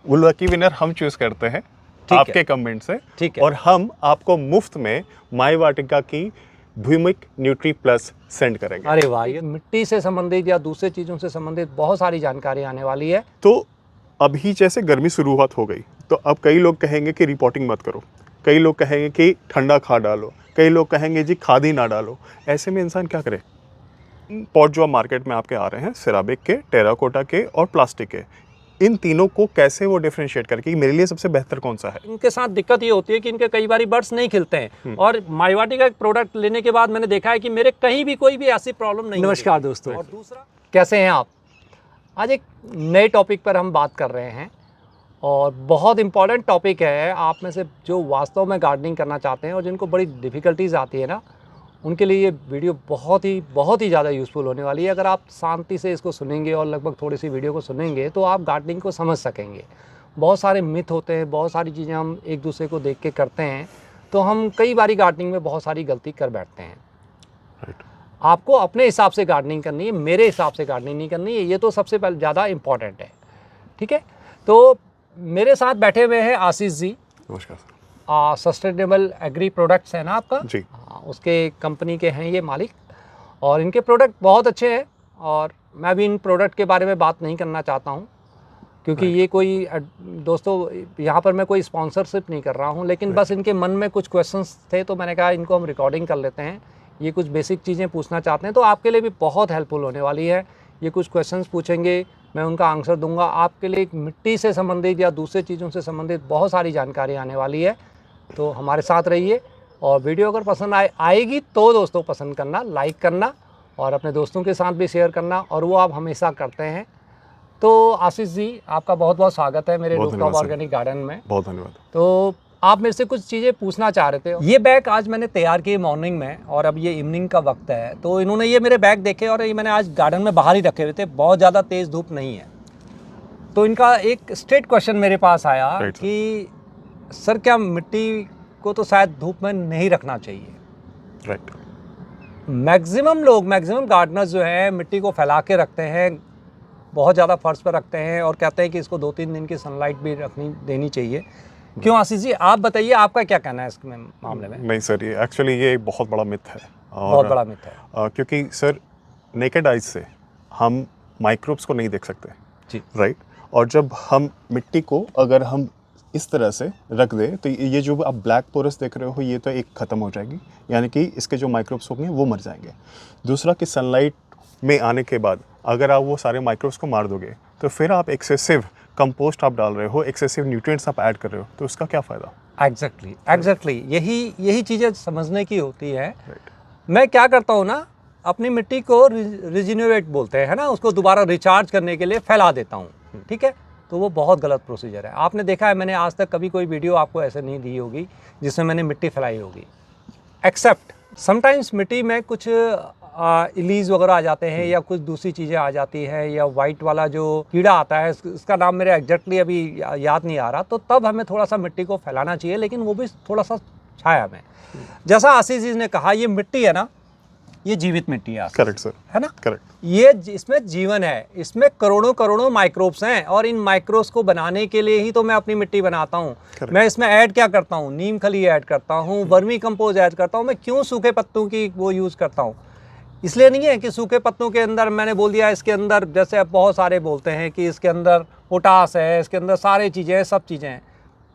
वो lucky winner हम choose करते हैं आपके कमेंट से। ठीक है। और हम आपको मुफ्त में माई वाटिका की भूमिक न्यूट्री प्लस सेंड करेंगे। अरे वाह, ये मिट्टी से संबंधित या दूसरे चीज़ों से संबंधित बहुत सारी जानकारी आने वाली है। तो अभी जैसे गर्मी शुरुआत हो गई, तो अब कई लोग कहेंगे कि रिपोर्टिंग मत करो, कई लोग कहेंगे कि ठंडा खाद डालो, कई लोग कहेंगे जी खाद ही ना डालो। ऐसे में इंसान क्या करे? पॉट जो मार्केट में आपके आ रहे हैं, सिरामिक के, टेराकोटा के और प्लास्टिक के, इन तीनों को कैसे वो डिफरेंशिएट करके कि मेरे लिए सबसे बेहतर कौन सा है? इनके साथ दिक्कत ये होती है कि इनके कई बार बर्ड्स नहीं खिलते हैं, और माईवाटी का एक प्रोडक्ट लेने के बाद मैंने देखा है कि मेरे कहीं भी कोई भी ऐसी प्रॉब्लम नहीं। नमस्कार दोस्तों, और दूसरा कैसे हैं आप? आज एक नए टॉपिक पर हम बात कर रहे हैं और बहुत इम्पॉर्टेंट टॉपिक है। आप में से जो वास्तव में गार्डनिंग करना चाहते हैं और जिनको बड़ी डिफ़िकल्टीज़ आती है ना, उनके लिए ये वीडियो बहुत ही ज़्यादा यूज़फुल होने वाली है। अगर आप शांति से इसको सुनेंगे और लगभग थोड़ी सी वीडियो को सुनेंगे तो आप गार्डनिंग को समझ सकेंगे। बहुत सारे मिथ होते हैं, बहुत सारी चीज़ें हम एक दूसरे को देख के करते हैं, तो हम कई बारी गार्डनिंग में बहुत सारी गलती कर बैठते हैं। आपको अपने हिसाब से गार्डनिंग करनी है, मेरे हिसाब से गार्डनिंग नहीं करनी है। ये तो सबसे पहले ज़्यादा इम्पॉर्टेंट है। ठीक है, तो मेरे साथ बैठे हुए हैं आशीष जी। नमस्कार सर। सस्टेनेबल एग्री प्रोडक्ट्स है ना आपका जी। उसके कंपनी के हैं ये मालिक, और इनके प्रोडक्ट बहुत अच्छे हैं। और मैं भी इन प्रोडक्ट के बारे में बात नहीं करना चाहता हूँ, क्योंकि ये कोई दोस्तों यहाँ पर मैं कोई स्पॉन्सरशिप नहीं कर रहा हूँ, लेकिन बस इनके मन में कुछ क्वेश्चंस थे तो मैंने कहा इनको हम रिकॉर्डिंग कर लेते हैं। ये कुछ बेसिक चीज़ें पूछना चाहते हैं तो आपके लिए भी बहुत हेल्पफुल होने वाली है। ये कुछ क्वेश्चंस पूछेंगे, मैं उनका आंसर दूंगा। आपके लिए मिट्टी से संबंधित या दूसरे चीज़ों से संबंधित बहुत सारी जानकारी आने वाली है, तो हमारे साथ रहिए। और वीडियो अगर पसंद आएगी तो दोस्तों पसंद करना, लाइक करना और अपने दोस्तों के साथ भी शेयर करना, और वो आप हमेशा करते हैं। तो आशीष जी, आपका बहुत बहुत स्वागत है मेरे रूफटॉप ऑर्गेनिक गार्डन में। बहुत धन्यवाद। तो आप मेरे से कुछ चीज़ें पूछना चाह रहे थे। ये बैग आज मैंने तैयार किए मॉर्निंग में, और अब ये इवनिंग का वक्त है, तो इन्होंने ये मेरे बैग देखे और ये मैंने आज गार्डन में बाहर ही रखे हुए थे, बहुत ज़्यादा तेज़ धूप नहीं है। तो इनका एक स्ट्रेट क्वेश्चन मेरे पास आया कि सर क्या मिट्टी को तो शायद धूप में नहीं रखना चाहिए? राइट। मैक्सिमम गार्डनर्स जो हैं मिट्टी को फैला के रखते हैं, बहुत ज़्यादा फर्श पर रखते हैं और कहते हैं कि इसको 2-3 दिन की सनलाइट भी देनी चाहिए। क्यों आशीष जी, आप बताइए आपका क्या कहना है इस मामले में? नहीं सर, ये एक्चुअली ये एक बहुत बड़ा मिथ है। बहुत बड़ा मिथ है। क्योंकि सर नेकेड आइज से हम माइक्रोब्स को नहीं देख सकते जी। राइट। और जब हम मिट्टी को अगर हम इस तरह से रख दे तो ये जो आप ब्लैक पोरस देख रहे हो ये तो एक ख़त्म हो जाएगी, यानी कि इसके जो माइक्रोब्स होंगे वो मर जाएंगे। दूसरा कि सनलाइट में आने के बाद अगर आप वो सारे माइक्रोब्स को मार दोगे तो फिर आप एक्सेसिव कंपोस्ट आप डाल रहे हो, एक्सेसिव न्यूट्रिएंट्स आप ऐड कर रहे हो, तो उसका क्या फ़ायदा? एग्जैक्टली यही चीज़ें समझने की होती है। मैं क्या करता हूँ ना, अपनी मिट्टी को रिजिन्यूएट बोलते हैं ना, उसको दोबारा रिचार्ज करने के लिए फैला देता हूँ। ठीक है, तो वो बहुत गलत प्रोसीजर है। आपने देखा है मैंने आज तक कभी कोई वीडियो आपको ऐसे नहीं दी होगी जिसमें मैंने मिट्टी फैलाई होगी, एक्सेप्ट समटाइम्स मिट्टी में कुछ इलीज वगैरह आ जाते हैं या कुछ दूसरी चीज़ें आ जाती हैं, या वाइट वाला जो कीड़ा आता है, इसका नाम मेरे एग्जैक्टली अभी याद नहीं आ रहा, तो तब हमें थोड़ा सा मिट्टी को फैलाना चाहिए, लेकिन वो भी थोड़ा सा छाया में। जैसा आशीष जी ने कहा, ये मिट्टी है ना, ये जीवित मिट्टी है। करेक्ट सर, है ना? करेक्ट। ये इसमें जीवन है, इसमें करोड़ों माइक्रोब्स हैं, और इन माइक्रोब्स को बनाने के लिए ही तो मैं अपनी मिट्टी बनाता हूँ। मैं इसमें ऐड क्या करता हूँ? नीम खली ऐड करता हूँ, वर्मी कंपोज ऐड करता हूँ। मैं क्यों सूखे पत्तों की वो यूज़ करता हूँ? इसलिए नहीं है कि सूखे पत्तों के अंदर मैंने बोल दिया इसके अंदर, जैसे अब बहुत सारे बोलते हैं कि इसके अंदर पोटास है, इसके अंदर सारी चीज़ें हैं, सब चीज़ें हैं।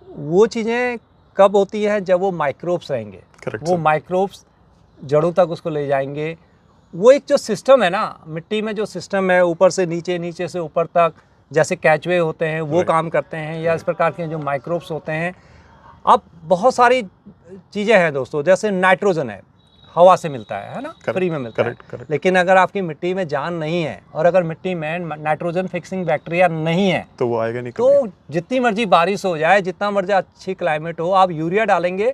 वो चीज़ें कब होती हैं? जब वो माइक्रोब्स रहेंगे। वो माइक्रोब्स जड़ों तक उसको ले जाएंगे। वो एक जो सिस्टम है ना, मिट्टी में जो सिस्टम है, ऊपर से नीचे, नीचे से ऊपर तक, जैसे कैचवे होते हैं वो काम करते हैं, या इस प्रकार के जो माइक्रोब्स होते हैं। अब बहुत सारी चीज़ें हैं दोस्तों, जैसे नाइट्रोजन है, हवा से मिलता है ना, फ्री में मिलता है। लेकिन अगर आपकी मिट्टी में जान नहीं है, और अगर मिट्टी में नाइट्रोजन फिक्सिंग बैक्टीरिया नहीं है, तो वो आएगा नहीं। तो जितनी मर्जी बारिश हो जाए, जितना मर्जी अच्छी क्लाइमेट हो, आप यूरिया डालेंगे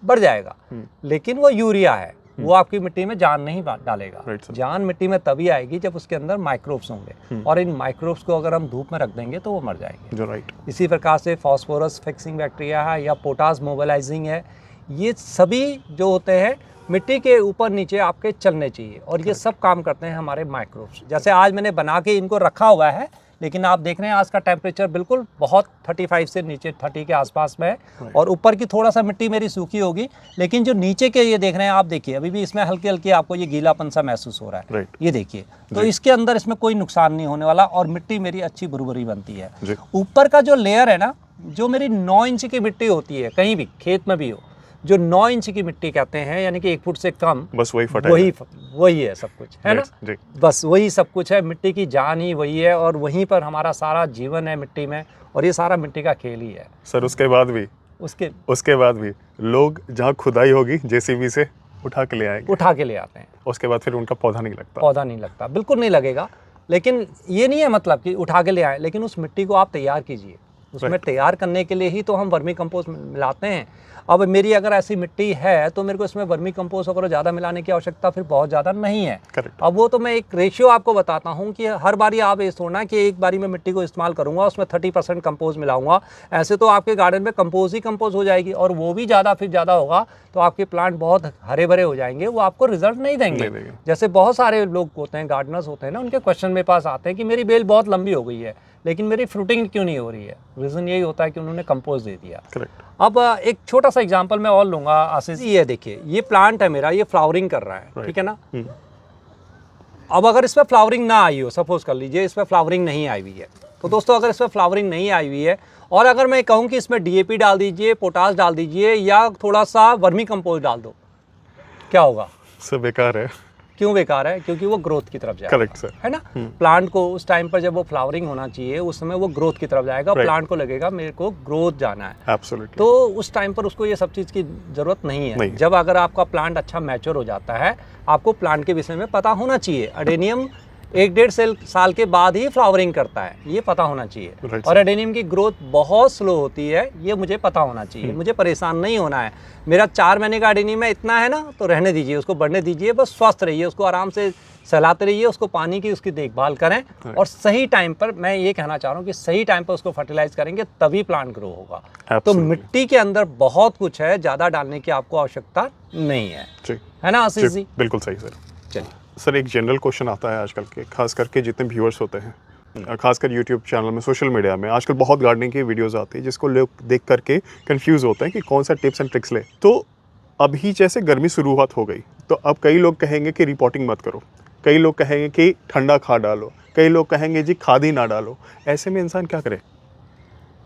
बढ़ जाएगा, लेकिन वो यूरिया है, वो आपकी मिट्टी में जान नहीं डालेगा। जान मिट्टी में तभी आएगी जब उसके अंदर माइक्रोब्स होंगे, और इन माइक्रोब्स को अगर हम धूप में रख देंगे तो वो मर जाएंगे। इसी प्रकार से फास्फोरस फिक्सिंग बैक्टीरिया है या पोटास मोबिलाइजिंग है, ये सभी जो होते हैं मिट्टी के ऊपर नीचे आपके चलने चाहिए, और ये सब काम करते हैं हमारे माइक्रोब्स। जैसे आज मैंने बना के इनको रखा हुआ है, लेकिन आप देख रहे हैं आज का टेम्परेचर बिल्कुल बहुत 35 से नीचे 30 के आसपास में है। और ऊपर की थोड़ा सा मिट्टी मेरी सूखी होगी, लेकिन जो नीचे के ये देख रहे हैं आप, देखिए अभी भी इसमें हल्की हल्की आपको ये गीलापन सा महसूस हो रहा है। ये देखिए, तो इसके अंदर इसमें कोई नुकसान नहीं होने वाला और मिट्टी मेरी अच्छी भुरभुरी बनती है। ऊपर का जो लेयर है ना, जो मेरी 9 इंच की मिट्टी होती है, कहीं भी खेत में भी हो, जो 9 इंच की मिट्टी कहते हैं, यानी कि 1 फुट से कम, बस वही है सब कुछ, है ना। बस वही सब कुछ है, मिट्टी की जान ही वही है और वहीं पर हमारा सारा जीवन है मिट्टी में, और ये सारा मिट्टी का खेल ही है। सर उसके बाद भी लोग जहाँ खुदाई होगी जेसीबी से उठा के ले आते हैं, उसके बाद फिर उनका पौधा नहीं लगता, बिल्कुल नहीं लगेगा। लेकिन ये नहीं है मतलब कि उठा के ले आए, लेकिन उस मिट्टी को आप तैयार कीजिए। उसमें तैयार करने के लिए ही तो हम वर्मी कंपोस्ट मिलाते हैं। अब मेरी अगर ऐसी मिट्टी है तो मेरे को इसमें वर्मी कंपोस्ट वगैरह ज़्यादा मिलाने की आवश्यकता फिर बहुत ज़्यादा नहीं है। अब वो तो मैं एक रेशियो आपको बताता हूँ कि हर बारी आप ये सोचना कि एक बारी मैं मिट्टी को इस्तेमाल करूँगा, उसमें 30% कंपोस्ट मिलाऊंगा, ऐसे तो आपके गार्डन में कंपोस्ट ही कंपोस्ट हो जाएगी, और वो भी ज़्यादा होगा तो आपके प्लांट बहुत हरे भरे हो जाएंगे, वो आपको रिजल्ट नहीं देंगे। जैसे बहुत सारे लोग होते हैं, गार्डनर्स होते हैं ना, उनके क्वेश्चन मेरे पास आते हैं कि मेरी बेल बहुत लंबी हो गई है लेकिन मेरी फ्रूटिंग क्यों नहीं हो रही है। रीज़न यही होता है कि उन्होंने कंपोस्ट दे दिया। अब एक छोटा सा एग्जांपल मैं और लूँगा आशीष, ये देखिए, ये प्लांट है मेरा, ये फ्लावरिंग कर रहा है, ठीक है ना। अब अगर इसमें फ्लावरिंग ना आई हो, सपोज कर लीजिए इसमें फ्लावरिंग नहीं आई हुई है, तो दोस्तों अगर इसमें फ्लावरिंग नहीं आई हुई है और अगर मैं कहूँ कि इसमें DAP डाल दीजिए, पोटास डाल दीजिए या थोड़ा सा वर्मी कंपोस्ट डाल दो, क्या होगा? सब बेकार है। क्यों बेकार है? क्योंकि वो ग्रोथ की तरफ जाएगा। करेक्ट सर, है ना। प्लांट को उस टाइम पर जब वो फ्लावरिंग होना चाहिए उस समय वो ग्रोथ की तरफ जाएगा। प्लांट को लगेगा मेरे को ग्रोथ जाना है। एब्सोल्युटली। तो उस टाइम पर उसको ये सब चीज़ की जरूरत नहीं है। जब अगर आपका प्लांट अच्छा मैच्योर हो जाता है, आपको प्लांट के विषय में पता होना चाहिए। अडेनियम 1-1.5 साल के बाद ही फ्लावरिंग करता है, ये पता होना चाहिए। और एडेनियम की ग्रोथ बहुत स्लो होती है, ये मुझे पता होना चाहिए। मुझे परेशान नहीं होना है। मेरा 4 महीने का एडेनियम है, इतना है ना, तो रहने दीजिए, उसको बढ़ने दीजिए, बस स्वस्थ रहिए, उसको आराम से सहलाते रहिए, उसको पानी की उसकी देखभाल करें और सही टाइम पर, मैं ये कहना चाह रहा हूँ कि सही टाइम पर उसको फर्टिलाइज करेंगे तभी प्लांट ग्रो होगा। तो मिट्टी के अंदर बहुत कुछ है, ज़्यादा डालने की आपको आवश्यकता नहीं है ना आशीष जी? बिल्कुल सही सर। चलिए सर, एक जनरल क्वेश्चन आता है आजकल के, खास करके जितने व्यूअर्स होते हैं, खासकर यूट्यूब चैनल में, सोशल मीडिया में आजकल बहुत गार्डनिंग की वीडियोस आती है जिसको लोग देख करके कंफ्यूज होते हैं कि कौन सा टिप्स एंड ट्रिक्स ले। तो अभी जैसे गर्मी शुरुआत हो गई तो अब कई लोग कहेंगे कि रिपोर्टिंग मत करो, कई लोग कहेंगे कि ठंडा खाद डालो, कई लोग कहेंगे जी खाद ही ना डालो। ऐसे में इंसान क्या करे?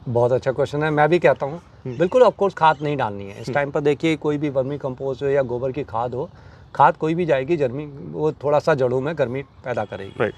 बहुत अच्छा क्वेश्चन है। मैं भी कहता हूँ बिल्कुल ऑफकोर्स खाद नहीं डालनी है इस टाइम पर। देखिए, कोई भी वर्मी कंपोस्ट हो या गोबर की खाद हो, खाद कोई भी जाएगी, गर्मी वो थोड़ा सा जड़ों में गर्मी पैदा करेगी।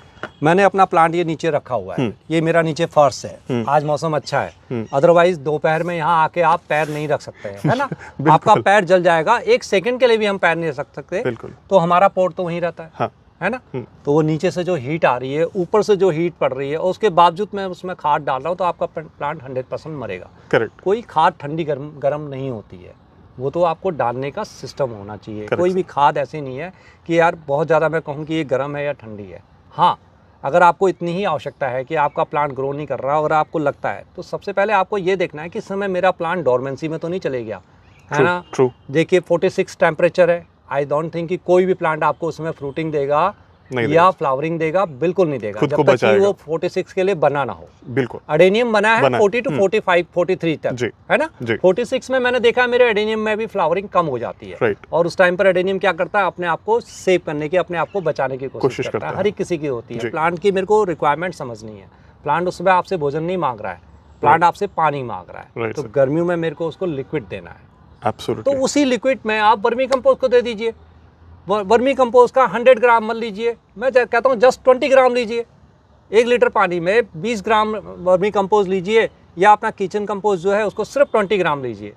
मैंने अपना प्लांट ये नीचे रखा हुआ है, ये मेरा नीचे फर्श है। आज मौसम अच्छा है, अदरवाइज दोपहर में यहाँ आके आप पैर नहीं रख सकते हैं, है ना। आपका पैर जल जाएगा, 1 सेकंड के लिए भी हम पैर नहीं रख सकते। तो हमारा पोर्ट तो वहीं रहता है, है ना। तो वो नीचे से जो हीट आ रही है, ऊपर से जो हीट पड़ रही है, उसके बावजूद मैं उसमें खाद डाल रहा हूँ, तो आपका प्लांट 100% मरेगा। करेक्ट। कोई खाद ठंडी गर्म नहीं होती है, वो तो आपको डालने का सिस्टम होना चाहिए। कोई भी खाद ऐसी नहीं है कि यार बहुत ज़्यादा मैं कहूँ कि ये गर्म है या ठंडी है। हाँ, अगर आपको इतनी ही आवश्यकता है कि आपका प्लांट ग्रो नहीं कर रहा और आपको लगता है, तो सबसे पहले आपको ये देखना है कि इस समय मेरा प्लांट डोरमेंसी में तो नहीं चले गया, है ना। देखिए 46 टेम्परेचर है, आई डोंट थिंक कि कोई भी प्लांट आपको उसमें फ्रूटिंग देगा या फ्लावरिंग देगा, बिल्कुल नहीं देगा जब तक कि वो 46 के लिए बना ना हो। बिल्कुल। एडेनियम बना है 40 to 45, 43 तक, है ना। 46 में मैंने देखा मेरे एडेनियम में भी फ्लावरिंग कम हो जाती है, और उस टाइम पर एडेनियम क्या करता है, अपने आप को सेव करने की, अपने आप को बचाने की कोशिश करता है। हर एक किसी की होती है। प्लांट की मेरे को रिक्वायरमेंट समझनी है। प्लांट उसमें आपसे भोजन नहीं मांग रहा है, प्लांट आपसे पानी मांग रहा है। तो गर्मियों में मेरे को उसको लिक्विड देना है, तो उसी लिक्विड में आप वर्मी कंपोस्ट को दे दीजिए। वर्मी कंपोस्ट का 100 ग्राम मत लीजिए, मैं कहता हूँ जस्ट 20 ग्राम लीजिए। 1 लीटर पानी में 20 ग्राम वर्मी कंपोस्ट लीजिए, या अपना किचन कंपोस्ट जो है उसको सिर्फ 20 ग्राम लीजिए,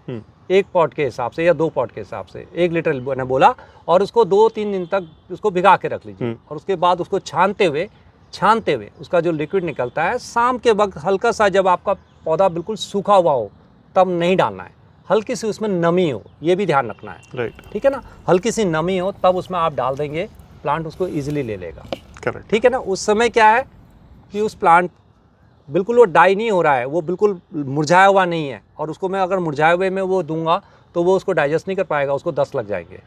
1 पॉट के हिसाब से या 2 पॉट के हिसाब से। 1 लीटर मैंने बोला, और उसको 2-3 दिन तक उसको भिगा के रख लीजिए। और उसके बाद उसको छानते हुए उसका जो लिक्विड निकलता है, शाम के वक्त हल्का सा, जब आपका पौधा बिल्कुल सूखा हुआ हो तब नहीं डालना है, हल्की सी उसमें नमी हो, ये भी ध्यान रखना है। ठीक है ना, हल्की सी नमी हो तब उसमें आप डाल देंगे, प्लांट उसको इजीली ले लेगा। ठीक है ना। उस समय क्या है कि उस प्लांट बिल्कुल वो डाई नहीं हो रहा है, वो बिल्कुल मुरझाया हुआ नहीं है, और उसको मैं अगर मुरझाए हुए में वो दूंगा तो वो उसको डाइजेस्ट नहीं कर पाएगा, उसको दस्त लग जाएंगे।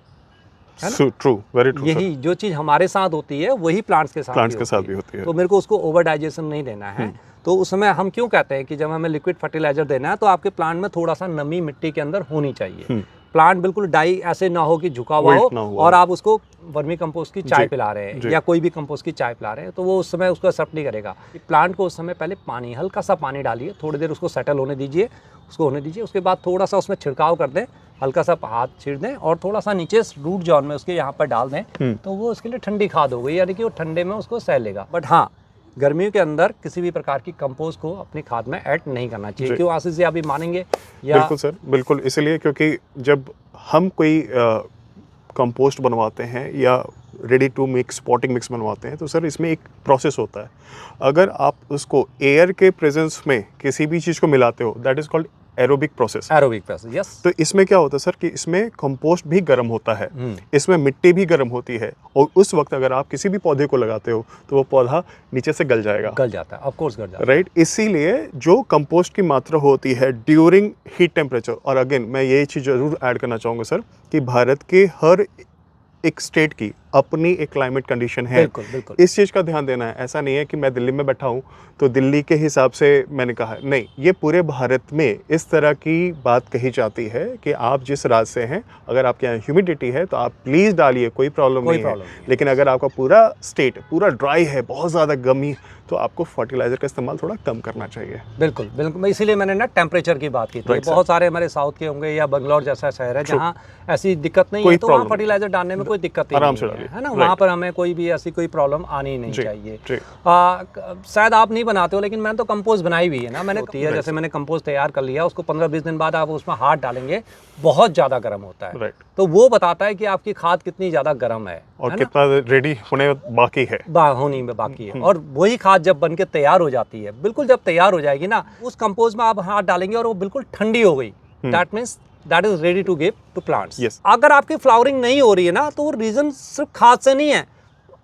है ना? True, very true. यही जो चीज़ हमारे साथ होती है वही प्लांट्स के साथ भी होती है। तो मेरे को उसको ओवर डाइजेशन नहीं देना है। तो उस समय हम क्यों कहते हैं कि जब हमें लिक्विड फर्टिलाइजर देना है तो आपके प्लांट में थोड़ा सा नमी मिट्टी के अंदर होनी चाहिए। प्लांट बिल्कुल डाई ऐसे ना हो कि झुका हुआ हो और आप उसको वर्मी कंपोस्ट की चाय पिला रहे हैं या कोई भी कंपोस्ट की चाय पिला रहे हैं, तो वो उस समय उसको एक्सेप्ट नहीं करेगा। प्लांट को उस समय पहले पानी, हल्का सा पानी डालिए, थोड़ी देर उसको सेटल होने दीजिए, उसको होने दीजिए। उसके बाद थोड़ा सा उसमें छिड़काव कर दें, हल्का सा हाथ छीड़ दें और थोड़ा सा नीचे रूट जॉन में उसके यहाँ पर डाल दें, तो वो उसके लिए ठंडी खाद हो गई, यानी कि वो ठंडे में उसको सह लेगा। बट हाँ, गर्मियों के अंदर किसी भी प्रकार की कंपोस्ट को अपनी खाद में ऐड नहीं करना चाहिए। क्यों आशीष जी, आप भी मानेंगे? या बिल्कुल सर, बिल्कुल। इसलिए क्योंकि जब हम कोई कंपोस्ट बनवाते हैं या ready to mix potting mix बनवाते हैं तो सर इसमें एक प्रोसेस होता है। अगर आप उसको एयर के प्रेजेंस में किसी भी चीज़ को मिलाते हो, that is called aerobic process. Aerobic process, yes. तो इसमें क्या होता है सर कि इसमें कंपोस्ट भी गर्म होता है, इसमें मिट्टी भी गर्म होती है, और उस वक्त अगर आप किसी भी पौधे को लगाते हो तो वो पौधा नीचे से गल जाएगा, गल जाता है, ऑफ कोर्स गल जाता है, राइट। इसीलिए जो कंपोस्ट की मात्रा होती है ड्यूरिंग हीट टेम्परेचर, और अगेन मैं ये चीज़ जरूर ऐड करना चाहूँगा सर कि भारत के हर एक स्टेट की अपनी एक क्लाइमेट कंडीशन है। बिल्कुल, बिल्कुल। इस चीज़ का ध्यान देना है। ऐसा नहीं है कि मैं दिल्ली में बैठा हूँ तो दिल्ली के हिसाब से मैंने कहा है, नहीं, ये पूरे भारत में इस तरह की बात कही जाती है कि आप जिस राज्य से हैं, अगर आपके यहाँ ह्यूमिडिटी है तो आप प्लीज़ डालिए, कोई प्रॉब्लम नहीं है। लेकिन अगर आपका पूरा स्टेट पूरा ड्राई है, बहुत ज़्यादा गर्मी, तो आपको फर्टिलाइजर का इस्तेमाल थोड़ा कम करना चाहिए। बिल्कुल, बिल्कुल। इसीलिए मैंने ना टेम्परेचर की बात की थी। बहुत सारे हमारे साउथ के होंगे या बंगलौर जैसा शहर है जहाँ ऐसी दिक्कत नहीं है, तो वहाँ फर्टिलाइजर डालने में कोई दिक्कत नहीं है ना, वहाँ पर हमें कोई भी ऐसी कोई प्रॉब्लम आनी नहीं चाहिए। शायद आप नहीं बनाते हो, लेकिन मैंने तो कंपोस्ट बनाई हुई है ना, मैंने जैसे मैंने कंपोस्ट तैयार कर लिया, उसको 15-20 दिन बाद आप उसमें हाथ डालेंगे, बहुत ज़्यादा गर्म होता है, तो वो बताता है कि आपकी खाद कितनी ज़्यादा गर्म है और कितना रेडी होने बाकी है, होनी में बाकी है। और वही खाद जब बन के तैयार हो जाती है, बिल्कुल जब तैयार हो जाएगी ना, उस कंपोस्ट में आप हाथ डालेंगे और वो बिल्कुल ठंडी हो गई, that means that is ready to give to plants. अगर आपकी फ्लावरिंग नहीं हो रही है ना, तो वो रीजन सिर्फ खाद से नहीं है।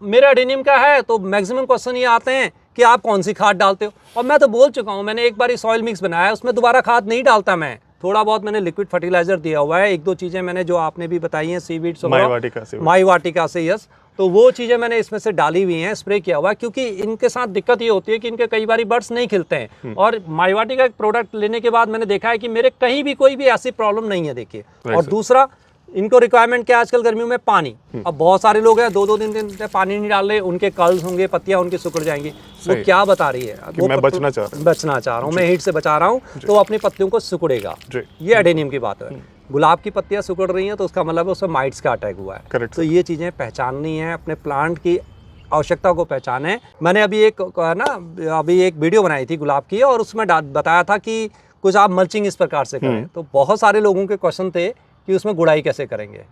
मेरा एडेनियम का है तो मैक्सिमम क्वेश्चन ये आते हैं कि आप कौन सी खाद डालते हो, और मैं तो बोल चुका हूँ, मैंने एक बार सॉइल मिक्स बनाया, उसमें दोबारा खाद नहीं डालता मैं, थोड़ा बहुत मैंने लिक्विड फर्टिलाइजर दिया हुआ है, 1-2 चीज़ें मैंने जो आपने भी बताई हैं, सीवीड्स, माई वाटिका से, यस, तो वो चीज़ें मैंने इसमें से डाली हुई हैं, स्प्रे किया हुआ है, क्योंकि इनके साथ दिक्कत ये होती है कि इनके कई बार बर्ड्स नहीं खिलते हैं। और माई वाटिका का प्रोडक्ट लेने के बाद मैंने देखा है कि मेरे कहीं भी कोई भी ऐसी प्रॉब्लम नहीं है, देखिए। और दूसरा, इनको रिक्वायरमेंट क्या आजकल गर्मियों में? पानी। अब बहुत सारे लोग हैं 2-2 दिन से पानी नहीं डाल रहे, उनके कर्ल्स होंगे, पत्तियां उनकी सिकुड़ जाएंगी। वो क्या बता रही है? वो मैं बचना चाह रहा हूँ, मैं हीट से बचा रहा हूँ, तो अपनी पत्तियों को सिकुड़ेगा। ये एडेनियम की बात है। गुलाब की पत्तियां सिकुड़ रही हैं तो उसका मतलब है उसमें माइट्स का अटैक हुआ है। तो ये चीज़ें पहचाननी है, अपने प्लांट की आवश्यकता को पहचाने। मैंने अभी एक वीडियो बनाई थी गुलाब की, और उसमें बताया था कि कुछ आप मल्चिंग इस प्रकार से करें। तो बहुत सारे लोगों के क्वेश्चन थे कि उसमें गुड़ाई कैसे करेंगे।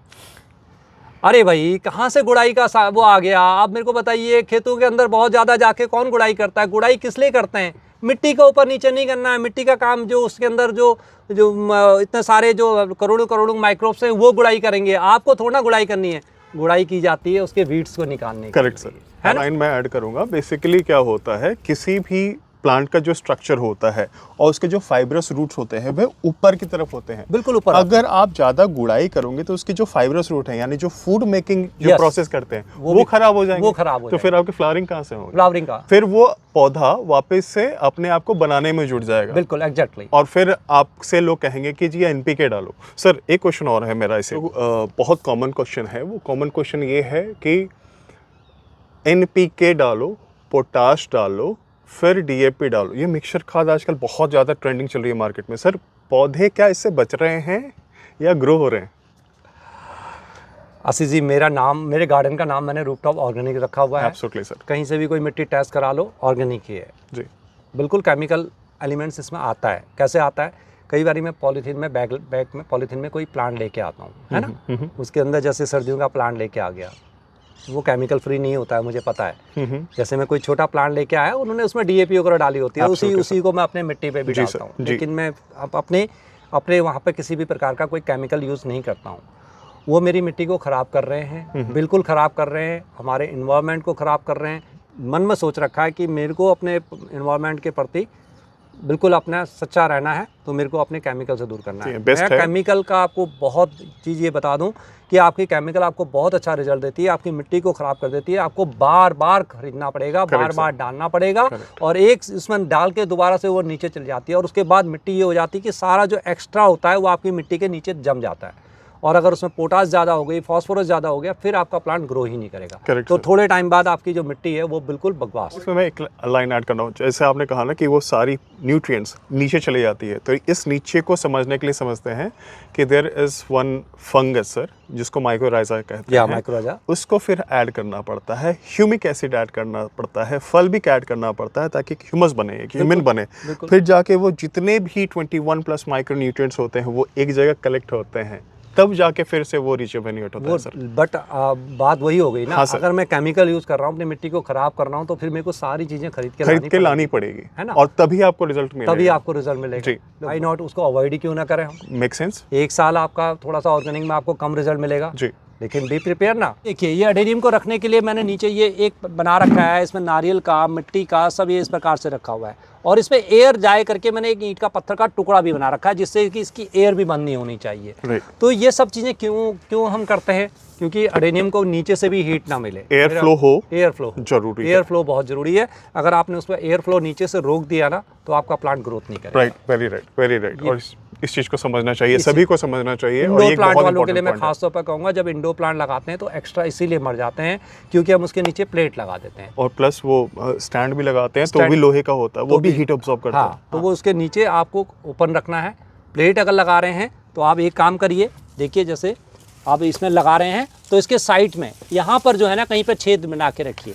अरे भाई, कहाँ से गुड़ाई का वो आ गया? आप मेरे को बताइए, खेतों के अंदर बहुत ज़्यादा जाके कौन गुड़ाई करता है? गुड़ाई किस लिए करते हैं? मिट्टी का ऊपर नीचे नहीं करना है। मिट्टी का काम जो उसके अंदर जो इतने सारे जो करोड़ों माइक्रोब्स हैं, वो गुड़ाई करेंगे। आपको थोड़ा गुड़ाई करनी है, गुड़ाई की जाती है उसके वीड्स को निकालने। करेक्ट सर, है ना? मैं ऐड करूँगा। बेसिकली क्या होता है, किसी भी प्लांट का जो स्ट्रक्चर होता है और उसके जो फाइब्रस रूट्स होते हैं वह ऊपर की तरफ होते हैं, बिल्कुल ऊपर। अगर आप ज्यादा गुड़ाई करोगे तो उसके जो फाइब्रस रूट हैं, यानी जो फूड मेकिंग जो प्रोसेस करते हैं, वो खराब हो जाएंगे। तो फिर आपकी फ्लावरिंग कहाँ से होगी? फ्लावरिंग का फिर वो पौधा वापस से अपने आप को बनाने में जुट जाएगा। बिल्कुल, एग्जैक्टली। और फिर आपसे लोग कहेंगे कि जी एनपीके डालो। सर, एक क्वेश्चन और है मेरा इसे, बहुत कॉमन क्वेश्चन है। वो कॉमन क्वेश्चन ये है कि एनपीके डालो, पोटाश डालो, फिर डीएपी डालो, ये मिक्सचर खाद आजकल बहुत ज़्यादा ट्रेंडिंग चल रही है मार्केट में। सर, पौधे क्या इससे बच रहे हैं या ग्रो हो रहे हैं? आशीष जी, मेरे गार्डन का नाम मैंने रूफटॉप ऑर्गेनिक रखा हुआ है। Absolutely sir. कहीं से भी कोई मिट्टी टेस्ट करा लो, ऑर्गेनिक ही है जी। बिल्कुल केमिकल एलिमेंट्स इसमें आता है। कैसे आता है? कई बार मैं पॉलीथीन में बैग में पॉलीथीन में कोई प्लांट लेके आता हूँ, है ना, उसके अंदर जैसे सर्दियों का प्लांट लेके आ गया, वो केमिकल फ्री नहीं होता है, मुझे पता है। जैसे मैं कोई छोटा प्लांट लेके आया, उन्होंने उसमें डीएपी वगैरह डाली होती है, उसी को मैं अपने मिट्टी पे भी डालता हूँ। लेकिन मैं अपने वहाँ पे किसी भी प्रकार का कोई केमिकल यूज़ नहीं करता हूँ। वो मेरी मिट्टी को ख़राब कर रहे हैं, बिल्कुल ख़राब कर रहे हैं, हमारे इन्वायरमेंट को ख़राब कर रहे हैं। मन में सोच रखा है कि मेरे को अपने इन्वायरमेंट के प्रति बिल्कुल अपना सच्चा रहना है तो मेरे को अपने केमिकल से दूर करना जी, है। best मैं है। केमिकल का आपको बहुत चीज़ ये बता दूं कि आपकी केमिकल आपको बहुत अच्छा रिजल्ट देती है, आपकी मिट्टी को ख़राब कर देती है। आपको बार बार खरीदना पड़ेगा, बार बार डालना पड़ेगा, और एक इसमें डाल के दोबारा से वो नीचे चली जाती है, और उसके बाद मिट्टी ये हो जाती है कि सारा जो एक्स्ट्रा होता है वो आपकी मिट्टी के नीचे जम जाता है, और अगर उसमें पोटास ज़्यादा हो गई, फास्फोरस ज़्यादा हो गया, फिर आपका प्लांट ग्रो ही नहीं करेगा। तो थोड़े टाइम बाद आपकी जो मिट्टी है वो बिल्कुल बकवास। इसमें मैं एक लाइन ऐड करना हूँ, जैसे आपने कहा ना कि वो सारी न्यूट्रिएंट्स नीचे चली जाती है, तो इस नीचे को समझने के लिए समझते हैं कि there is one fungus sir जिसको माइकोराइजा कहते हैं, माइक्रोराइजा, उसको फिर ऐड करना पड़ता है, ह्यूमिक एसिड ऐड करना पड़ता है, फल्विक ऐड करना पड़ता है ताकि ह्यूमस बने, एक ह्यूमन बने, फिर जाके वो जितने भी 21+ माइक्रोन्यूट्रिएंट्स होते हैं वो एक जगह कलेक्ट होते हैं, तब जाके फिर से वो रिजुवेनेट होता है सर। बट बात वही हो गई ना, हाँ अगर मैं केमिकल यूज कर रहा हूँ अपनी मिट्टी को खराब कर रहा हूँ तो फिर मेरे को सारी चीजें खरीद के लानी पड़ेगी, है ना, और तभी आपको रिजल्ट मिलेगा, तभी आपको रिजल्ट मिलेगा। व्हाई नॉट, उसको अवॉइड ही क्यों ना करें हम। Make sense. एक साल आपका थोड़ा सा ऑर्गेनिक में आपको कम रिजल्ट मिलेगा जी, लेकिन बी प्रिपेयर ना। देखिए ये एडेनियम को रखने के लिए मैंने नीचे ये एक बना रखा है, इसमें नारियल का, मिट्टी का, सब ये इस प्रकार से रखा हुआ है, और इसमें एयर जाए करके मैंने एक ईंट का पत्थर का टुकड़ा भी बना रखा है जिससे कि इसकी एयर भी बंद नहीं होनी चाहिए। तो ये सब चीज़ें क्यों हम करते हैं, क्योंकि एडेनियम को नीचे से भी हीट ना मिले, एयर फ्लो हो, एयर फ्लो जरूरी है, एयर फ्लो बहुत जरूरी है। अगर आपने उसमें एयर फ्लो नीचे से रोक दिया ना तो आपका प्लांट ग्रोथ नहीं करेगा। Right, very right. और इस चीज को समझना चाहिए, सभी को समझना चाहिए। और इंडोर प्लांट वालों के लिए मैं खास तौर पर कहूँगा, जब इंडोर प्लांट लगाते हैं तो एक्स्ट्रा इसीलिए मर जाते हैं क्योंकि हम उसके नीचे प्लेट लगा देते हैं, और प्लस वो स्टैंड भी लगाते हैं तो भी लोहे का होता है, वो भी हीट ऑब्जॉर्ब करता है। तो वो उसके नीचे आपको ओपन रखना है। प्लेट अगर लगा रहे हैं तो आप एक काम करिए, देखिए जैसे आप इसमें लगा रहे हैं तो इसके साइड में यहाँ पर जो है ना कहीं पर छेद बना के रखिए।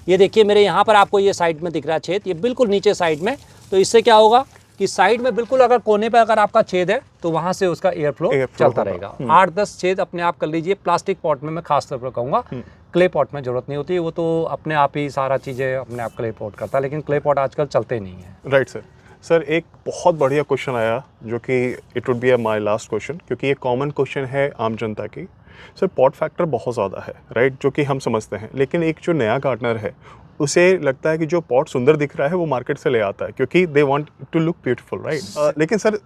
ये देखिए मेरे यहाँ पर आपको ये साइड में दिख रहा है छेद, ये बिल्कुल नीचे साइड में। तो इससे क्या होगा कि साइड में बिल्कुल अगर कोने पे अगर आपका छेद है तो वहाँ से उसका एयर फ्लो चलता रहेगा। 8-10 छेद अपने आप कर लीजिए। प्लास्टिक पॉट में मैं खास तौर पर कहूँगा, क्ले पॉट में जरूरत नहीं होती, वो तो अपने आप ही सारा चीज़ें अपने आप क्ले पॉट करता है, लेकिन क्ले पॉट आजकल चलते नहीं है। Right sir. सर एक बहुत बढ़िया क्वेश्चन आया जो कि it would be my last question, क्योंकि ये कॉमन क्वेश्चन है आम जनता की। सर पॉट फैक्टर बहुत ज़्यादा है, राइट, जो कि हम समझते हैं, लेकिन एक जो नया गार्डनर है उसे लगता है कि जो पॉट सुंदर दिख रहा है वो मार्केट से ले आता है क्योंकि they want to look beautiful, right. लेकिन सर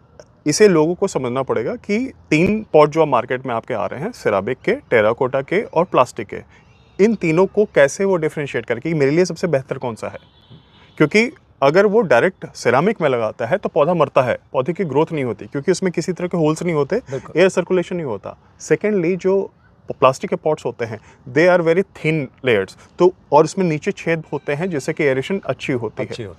इसे लोगों को समझना पड़ेगा कि 3 पॉट जो मार्केट में आपके आ रहे हैं, सेरामिक के, टेराकोटा के और प्लास्टिक के, इन तीनों को कैसे वो डिफरेंशिएट करके मेरे लिए सबसे बेहतर कौन सा है, क्योंकि अगर वो डायरेक्ट सेरामिक में लगाता है तो पौधा मरता है, पौधे की ग्रोथ नहीं होती क्योंकि उसमें किसी तरह के होल्स नहीं होते, एयर सर्कुलेशन नहीं होता। सेकेंडली जो प्लास्टिक के पॉट्स होते हैं they are very thin layers, तो और उसमें नीचे छेद होते हैं जिससे कि एरेशन अच्छी होती है।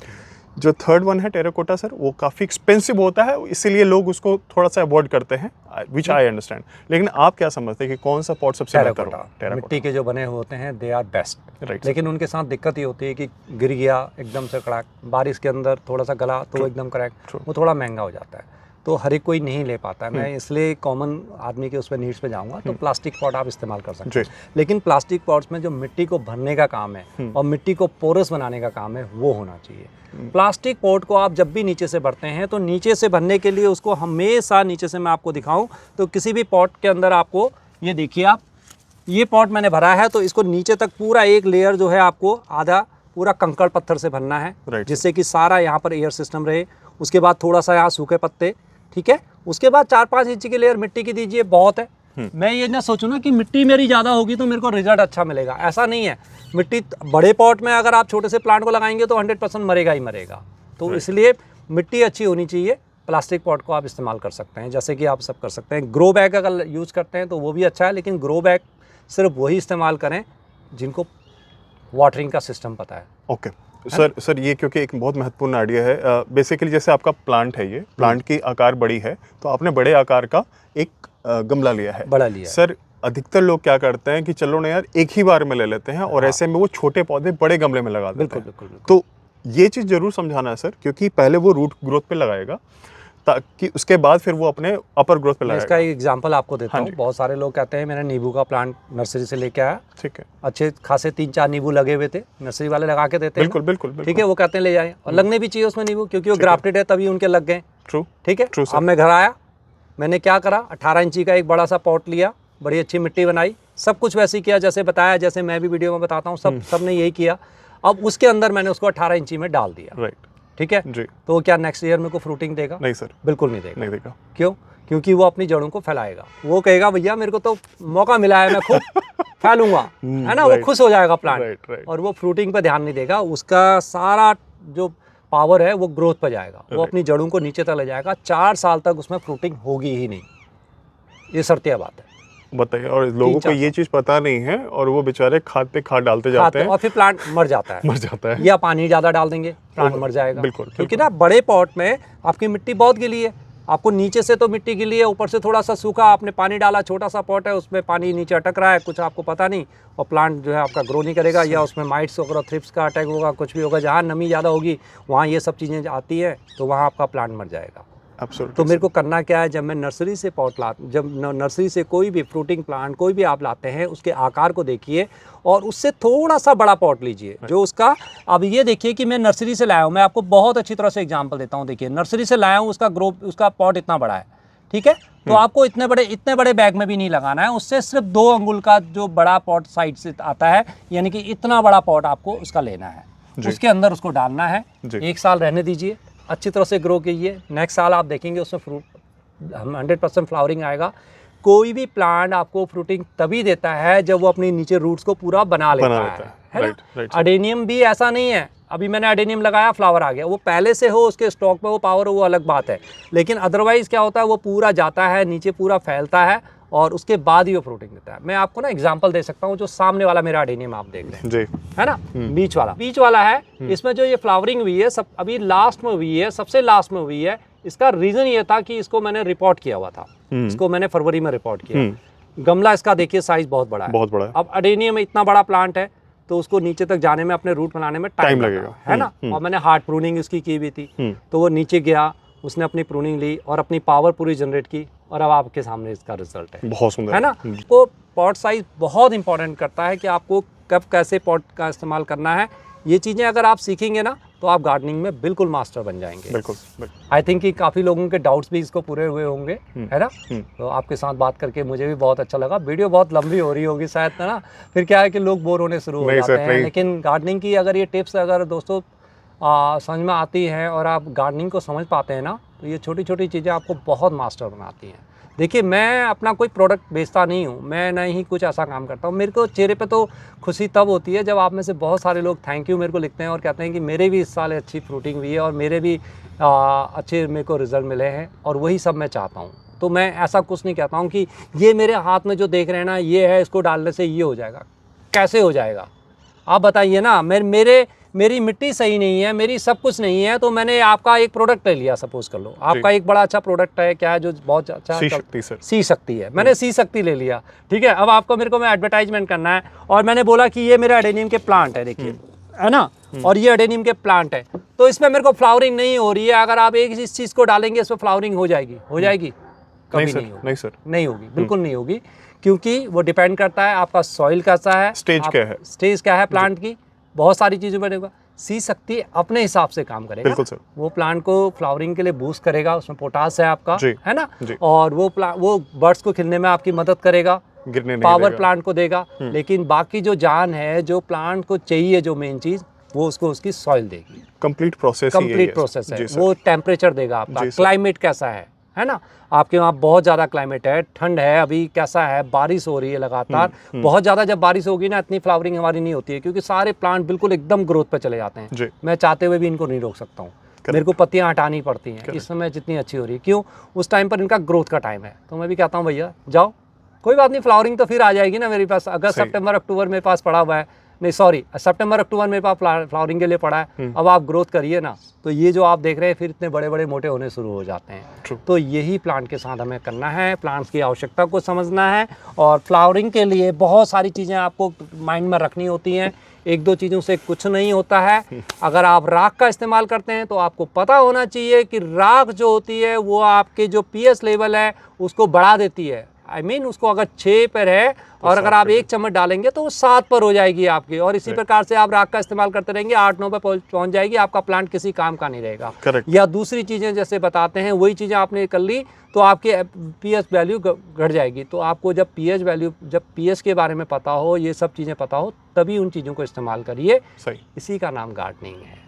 जो थर्ड वन है टेराकोटा सर, वो काफ़ी एक्सपेंसिव होता है, इसीलिए लोग उसको थोड़ा सा अवॉइड करते हैं, विच आई अंडरस्टैंड। लेकिन आप क्या समझते हैं कि कौन सा पॉट सबसे बेहतर होगा? टेराकोटा मिट्टी के जो बने होते हैं दे आर बेस्ट, राइट। लेकिन उनके साथ दिक्कत ये होती है कि गिर गया एकदम से कड़ाक, बारिश के अंदर थोड़ा सा गला तो एकदम क्रैक, वो थोड़ा महंगा हो जाता है, तो हर एक कोई नहीं ले पाता है। मैं इसलिए कॉमन आदमी के उस पर नीड्स पे जाऊंगा, तो प्लास्टिक पॉट आप इस्तेमाल कर सकते हैं, लेकिन प्लास्टिक पॉट्स में जो मिट्टी को भरने का काम है और मिट्टी को पोरस बनाने का काम है वो होना चाहिए। प्लास्टिक पॉट को आप जब भी नीचे से भरते हैं तो नीचे से भरने के लिए उसको हमेशा नीचे से, मैं आपको दिखाऊं तो किसी भी पॉट के अंदर आपको ये देखिए, आप ये पॉट मैंने भरा है तो इसको नीचे तक पूरा एक लेयर जो है आपको आधा पूरा कंकड़ पत्थर से भरना है, जिससे कि सारा यहाँ पर एयर सिस्टम रहे। उसके बाद थोड़ा सा यहाँ सूखे पत्ते, ठीक है, उसके बाद 4-5 इंच की लेयर मिट्टी की दीजिए, बहुत है। मैं ये ना सोचूं ना कि मिट्टी मेरी ज़्यादा होगी तो मेरे को रिजल्ट अच्छा मिलेगा, ऐसा नहीं है। मिट्टी बड़े पॉट में अगर आप छोटे से प्लांट को लगाएंगे तो 100% मरेगा ही मरेगा, तो इसलिए मिट्टी अच्छी होनी चाहिए। प्लास्टिक पॉट को आप इस्तेमाल कर सकते हैं, जैसे कि आप सब कर सकते हैं। ग्रो बैग अगर यूज़ करते हैं तो वो भी अच्छा है, लेकिन ग्रो बैग सिर्फ वही इस्तेमाल करें जिनको वाटरिंग का सिस्टम पता है। ओके सर ये क्योंकि एक बहुत महत्वपूर्ण आइडिया है। बेसिकली जैसे आपका प्लांट है, ये प्लांट की आकार बड़ी है तो आपने बड़े आकार का एक गमला लिया है, बड़ा लिया सर। अधिकतर लोग क्या करते हैं कि चलो ना यार एक ही बार में ले लेते हैं और ऐसे में वो छोटे पौधे बड़े गमले में लगा देते हैं। बिल्कुल। तो ये चीज़ जरूर समझाना है सर, क्योंकि पहले वो रूट ग्रोथ पे लगाएगा ताकि उसके बाद फिर वो अपने अपर ग्रोथ पे लगाएगा। इसका एक एग्जांपल आपको देता हूँ। बहुत सारे लोग कहते हैं मैंने नींबू का प्लांट नर्सरी से लेके आया, ठीक है, अच्छे खासे 3-4 नींबू लगे हुए थे, नर्सरी वाले लगा के देते हैं। बिल्कुल, ठीक है, वो कहते हैं ले जाए, और लगने भी चाहिए उसमें नींबू, क्योंकि वो ग्राफ्टेड है तभी उनके लग गए। ट्रू, ठीक है। अब मैं घर आया, मैंने क्या करा, 18 इंची का एक बड़ा सा पॉट लिया, बड़ी अच्छी मिट्टी बनाई, सब कुछ वैसे ही किया जैसे बताया, जैसे मैं भी वीडियो में बताता हूँ, सब ने यही किया। अब उसके अंदर मैंने उसको 18 इंची में डाल दिया। राइट। ठीक है, जी। तो क्या नेक्स्ट ईयर मेरे को फ्रूटिंग देगा? नहीं सर, बिल्कुल नहीं देगा। नहीं देगा। क्यों? क्योंकि वो अपनी जड़ों को फैलाएगा। वो कहेगा भैया मेरे को तो मौका मिला है, मैं खुद फैलूंगा, है ना, वो right, खुश हो जाएगा प्लांट, right. और वो फ्रूटिंग पे ध्यान नहीं देगा। उसका सारा जो पावर है वो ग्रोथ पे जाएगा, वो अपनी जड़ों को नीचे तक ले जाएगा। 4 साल तक उसमें फ्रूटिंग होगी ही नहीं, ये शर्तिया बात है। बताइए, और लोगों को ये चीज पता नहीं है और वो बेचारे खाद पे खाद डालते जाते हैं और फिर प्लांट मर जाता है। मर जाता है, या पानी ज़्यादा डाल देंगे, प्लांट मर जाएगा। बिल्कुल, क्योंकि ना बड़े पॉट में आपकी मिट्टी बहुत गिली है, आपको नीचे से तो मिट्टी गिली है, ऊपर से थोड़ा सा सूखा, आपने पानी डाला, छोटा सा पॉट है, उसमें पानी नीचे अटक रहा है, कुछ आपको पता नहीं, और प्लांट जो है आपका ग्रो नहीं करेगा, या उसमें माइट्स वगैरह थ्रिप्स का अटैक होगा, कुछ भी होगा। जहाँ नमी ज़्यादा होगी वहाँ ये सब चीज़ें आती हैं, तो वहाँ आपका प्लांट मर जाएगा। तो मेरे को करना क्या है, जब मैं नर्सरी से जब नर्सरी से कोई भी फ्रूटिंग प्लांट कोई भी आप लाते हैं, उसके आकार को देखिए और उससे थोड़ा सा बड़ा पॉट लीजिए जो उसका। अब ये देखिए कि मैं नर्सरी से लाया हूँ, मैं आपको बहुत अच्छी तरह से एग्जांपल देता हूँ। देखिए नर्सरी से लाया हूँ, उसका पॉट इतना बड़ा है, ठीक है, तो आपको इतने बड़े बैग में भी नहीं लगाना है, उससे सिर्फ 2 अंगुल का जो बड़ा पॉट साइड से आता है, यानी कि इतना बड़ा पॉट आपको उसका लेना है, उसके अंदर उसको डालना है। 1 साल रहने दीजिए, अच्छी तरह से ग्रो कीजिए। नेक्स्ट साल आप देखेंगे उसमें फ्रूट 100% फ्लावरिंग आएगा। कोई भी प्लांट आपको फ्रूटिंग तभी देता है जब वो अपनी नीचे रूट्स को पूरा बना लेता है ना। अडेनियम भी ऐसा नहीं है, अभी मैंने अडेनियम लगाया फ्लावर आ गया, वो पहले से हो उसके स्टॉक में वो पावर, वो अलग बात है। लेकिन अदरवाइज क्या होता है, वो पूरा जाता है नीचे, पूरा फैलता है और उसके बाद ही वो फ्रूटिंग देता है। मैं आपको ना एग्जांपल दे सकता हूँ, जो सामने वाला मेरा अडेनियम आप देख लें जी, है ना, बीच वाला है, इसमें जो ये फ्लावरिंग हुई है सब अभी लास्ट में हुई है, सबसे लास्ट में हुई है। इसका रीजन ये था कि इसको मैंने रिपोर्ट किया हुआ था, इसको मैंने फरवरी में रिपोर्ट किया। गमला इसका देखिए साइज बहुत बड़ा है, बहुत बड़ा है। अब अडेनियम में इतना बड़ा प्लांट है तो उसको नीचे तक जाने में, अपने रूट बनाने में टाइम लगेगा, है ना। और मैंने हार्ड प्रूनिंग इसकी की हुई थी, तो वो नीचे गया, उसने अपनी प्रूनिंग ली और अपनी पावर पूरी जनरेट की, और अब आपके सामने इसका रिजल्ट है। बहुत सुंदर है ना। तो पॉट साइज बहुत इंपॉर्टेंट करता है कि आपको कब कैसे पॉट का इस्तेमाल करना है। ये चीज़ें अगर आप सीखेंगे ना तो आप गार्डनिंग में बिल्कुल मास्टर बन जाएंगे। बिल्कुल। आई थिंक कि काफ़ी लोगों के डाउट्स भी इसको पूरे हुए होंगे, है ना। तो आपके साथ बात करके मुझे भी बहुत अच्छा लगा। वीडियो बहुत लंबी हो रही होगी शायद, है ना, फिर क्या है कि लोग बोर होने शुरू हो जाते हैं। लेकिन गार्डनिंग की अगर ये टिप्स अगर दोस्तों समझ में आती हैं और आप गार्डनिंग को समझ पाते हैं ना, तो ये छोटी छोटी चीज़ें आपको बहुत मास्टर बनाती हैं। देखिए मैं अपना कोई प्रोडक्ट बेचता नहीं हूँ, मैं ना ही कुछ ऐसा काम करता हूँ। मेरे को चेहरे पे तो खुशी तब होती है जब आप में से बहुत सारे लोग थैंक यू मेरे को लिखते हैं और कहते हैं कि मेरे भी इस साल अच्छी फ्रूटिंग हुई है और मेरे भी अच्छे मेरे को रिज़ल्ट मिले हैं, और वही सब मैं चाहता हूँ। तो मैं ऐसा कुछ नहीं कहता हूँ कि ये मेरे हाथ में जो देख रहे हैं ना ये है, इसको डालने से ये हो जाएगा। कैसे हो जाएगा आप बताइए ना। मेरी मिट्टी सही नहीं है, मेरी सब कुछ नहीं है, तो मैंने आपका एक प्रोडक्ट ले लिया, सपोज कर लो आपका एक बड़ा अच्छा प्रोडक्ट है, क्या है जो बहुत अच्छा, सी शक्ति है, मैंने सी शक्ति ले लिया, ठीक है। अब आपको मेरे को मैं एडवर्टाइजमेंट करना है और मैंने बोला कि ये मेरे अडेनियम के प्लांट है, देखिए, है ना, और ये अडेनियम के प्लांट है, तो इसमें मेरे को फ्लावरिंग नहीं हो रही है। अगर आप एक इस चीज़ को डालेंगे इसमें फ्लावरिंग हो जाएगी कभी नहीं होगी, बिल्कुल नहीं होगी, क्योंकि वो डिपेंड करता है आपका सॉइल कैसा है, स्टेज क्या है प्लांट की, बहुत सारी चीज़ें बनेगा। सी शक्ति अपने हिसाब से काम करेगा, बिल्कुल सर। वो प्लांट को फ्लावरिंग के लिए बूस्ट करेगा, उसमें पोटास है आपका, है ना, और वो बर्ड्स को खिलने में आपकी मदद करेगा, गिरने नहीं पावर प्लांट को देगा। लेकिन बाकी जो जान है, जो प्लांट को चाहिए, जो मेन चीज़, वो उसको उसकी सॉइल देगी। कंप्लीट प्रोसेस है। वो टेम्परेचर देगा आपका, क्लाइमेट कैसा है ना, आपके वहाँ बहुत ज़्यादा क्लाइमेट है, ठंड है, अभी कैसा है, बारिश हो रही है लगातार, बहुत ज़्यादा जब बारिश होगी ना इतनी फ्लावरिंग हमारी नहीं होती है, क्योंकि सारे प्लांट बिल्कुल एकदम ग्रोथ पे चले जाते हैं। मैं चाहते हुए भी इनको नहीं रोक सकता हूँ, मेरे को पत्तियाँ हटानी पड़ती हैं। इस समय जितनी अच्छी हो रही है, क्यों, उस टाइम पर इनका ग्रोथ का टाइम है, तो मैं भी कहता हूँ भैया जाओ, कोई बात नहीं, फ्लावरिंग तो फिर आ जाएगी ना मेरे पास। अगस्त सितंबर अक्टूबर मेरे पास पड़ा हुआ है, नहीं सॉरी सितंबर अक्टूबर मेरे पास फ्लावरिंग के लिए पड़ा है। अब आप ग्रोथ करिए ना, तो ये जो आप देख रहे हैं फिर इतने बड़े बड़े मोटे होने शुरू हो जाते हैं। तो यही प्लांट के साथ हमें करना है, प्लांट्स की आवश्यकता को समझना है, और फ्लावरिंग के लिए बहुत सारी चीज़ें आपको माइंड में रखनी होती हैं। 1-2 चीज़ों से कुछ नहीं होता है। अगर आप राख का इस्तेमाल करते हैं तो आपको पता होना चाहिए कि राख जो होती है वो आपके जो pH लेवल है उसको बढ़ा देती है। उसको अगर 6 पर है और अगर आप 1 चम्मच डालेंगे तो वो 7 पर हो जाएगी आपकी, और इसी प्रकार से आप राख का इस्तेमाल करते रहेंगे, 8-9 पर पहुंच जाएगी, आपका प्लांट किसी काम का नहीं रहेगा। या दूसरी चीज़ें जैसे बताते हैं वही चीज़ें आपने कर ली तो आपकी pH वैल्यू घट जाएगी। तो आपको जब pH के बारे में पता हो, ये सब चीज़ें पता हो, तभी उन चीज़ों को इस्तेमाल करिए। इसी का नाम गार्डनिंग है।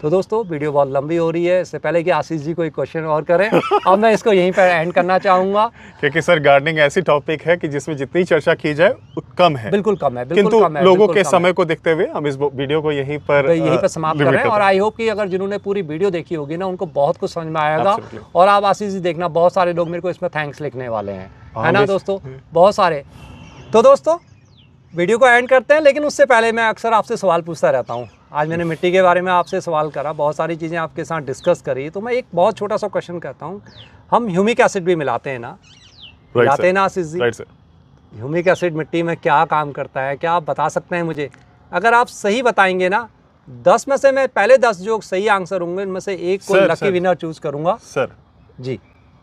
तो दोस्तों वीडियो बहुत लंबी हो रही है, इससे पहले कि आशीष जी कोई क्वेश्चन और करें अब मैं इसको यहीं पर एंड करना चाहूँगा। क्योंकि सर गार्डनिंग ऐसी टॉपिक है कि जिसमें जितनी चर्चा की जाए कम है, बिल्कुल कम है, किंतु लोगों के समय को देखते हुए हम इस वीडियो को यहीं पर समाप्त कर रहे हैं। और आई होप कि अगर जिन्होंने पूरी वीडियो देखी होगी ना, उनको बहुत कुछ समझ में आएगा। और आप आशीष जी देखना, बहुत सारे लोग मेरे को इसमें थैंक्स लिखने वाले हैं, है ना दोस्तों, बहुत सारे। तो दोस्तों वीडियो को एंड करते हैं, लेकिन उससे पहले मैं अक्सर आपसे सवाल पूछता रहता हूँ। आज मैंने मिट्टी के बारे में आपसे सवाल करा, बहुत सारी चीज़ें आपके साथ डिस्कस करी, तो मैं एक बहुत छोटा सा क्वेश्चन करता हूँ। हम ह्यूमिक एसिड भी मिलाते हैं ना, मिलाते हैं ना Ashish ji? Right sir. Humic acid मिट्टी में क्या काम करता है, क्या आप बता सकते हैं मुझे? अगर आप सही बताएंगे ना, 10 में से मैं पहले 10 जो सही आंसर होंगे उनमें से एक को लकी विनर चूज करूंगा। सर जी,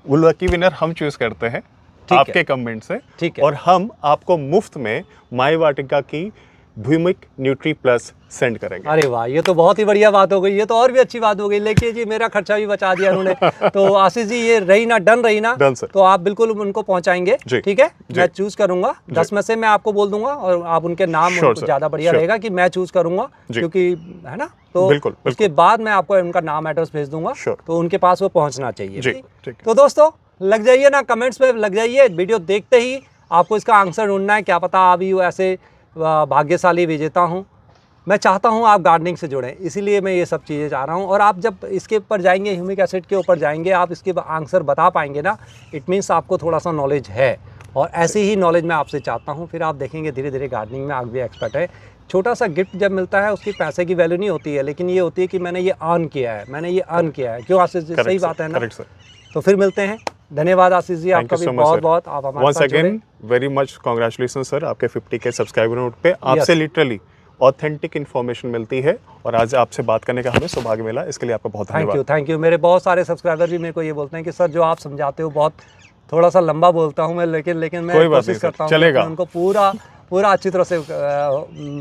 वो लकी विनर हम चूज करते हैं आपके कमेंट से, ठीक है, और हम आपको मुफ्त में माई वाटिका की भूमिक न्यूट्री प्लस सेंड करेंगे। अरे वाह, ये तो बहुत ही बढ़िया बात हो गई, ये तो और भी अच्छी बात हो गई। लेकिन जी मेरा खर्चा भी बचा दिया उन्होंने। तो आशीष जी ये रही ना, डन रही ना? Done sir. तो आप बिल्कुल उनको पहुंचाएंगे, ठीक है? मैं चूज करूंगा, 10 में से मैं आपको बोल दूंगा, और आप उनके नाम ज्यादा बढ़िया रहेगा कि मैं चूज करूंगा, क्योंकि है ना। तो बिल्कुल, उसके बाद मैं आपको उनका नाम एड्रेस भेज दूंगा, तो उनके पास वो पहुंचना चाहिए। तो दोस्तों लग जाइए ना, कमेंट्स में लग जाइए, वीडियो देखते ही आपको इसका आंसर ढूंढना है। क्या पता अभी ऐसे भाग्यशाली विजेता हूँ। मैं चाहता हूँ आप गार्डनिंग से जुड़ें, इसीलिए मैं ये सब चीज़ें चाह रहा हूँ। और आप जब इसके ऊपर जाएंगे, ह्यूमिक एसिड के ऊपर जाएंगे, आप इसके आंसर बता पाएंगे ना, इट मीन्स आपको थोड़ा सा नॉलेज है। और ऐसी ही नॉलेज मैं आपसे चाहता हूँ, फिर आप देखेंगे धीरे धीरे गार्डनिंग में आप भी एक्सपर्ट है। छोटा सा गिफ्ट जब मिलता है उसकी पैसे की वैल्यू नहीं होती है, लेकिन ये होती है कि मैंने ये अर्न किया है, मैंने ये अर्न किया है। क्यों आशीष जी, सही बात है ना? तो फिर मिलते हैं। धन्यवाद आशीष जी, आपका भी बहुत बहुत, आप हमारे साथ जुड़े। वेरी मच कांग्रेचुलेशन सर, आपके 50K सब्सक्राइबर नोट पे आपसे लिटरली ऑथेंटिक इन्फॉर्मेशन मिलती है, और आज आपसे बात करने का हमें सौभाग्य मिला, इसके लिए आपका बहुत धन्यवाद। Thank you. मेरे बहुत सारे सब्सक्राइबर भी मेरे को ये बोलते हैं कि सर जो आप समझाते हो, बहुत थोड़ा सा लंबा बोलता हूँ मैं, लेकिन मैं कोशिश करता हूँ कि उनको पूरा अच्छी तरह से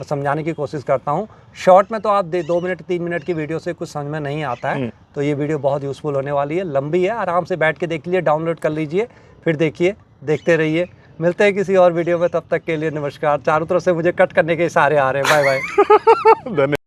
समझाने की कोशिश करता हूँ। शॉर्ट में तो आप 2 मिनट 3 मिनट की वीडियो से कुछ समझ में नहीं आता है, तो ये वीडियो बहुत यूज़फुल होने वाली है। लंबी है, आराम से बैठ के देख लीजिए, डाउनलोड कर लीजिए, फिर देखिए, देखते रहिए। मिलते हैं किसी और वीडियो में, तब तक के लिए नमस्कार। चारों तरफ से मुझे कट करने के इशारे आ रहे हैं। Bye bye.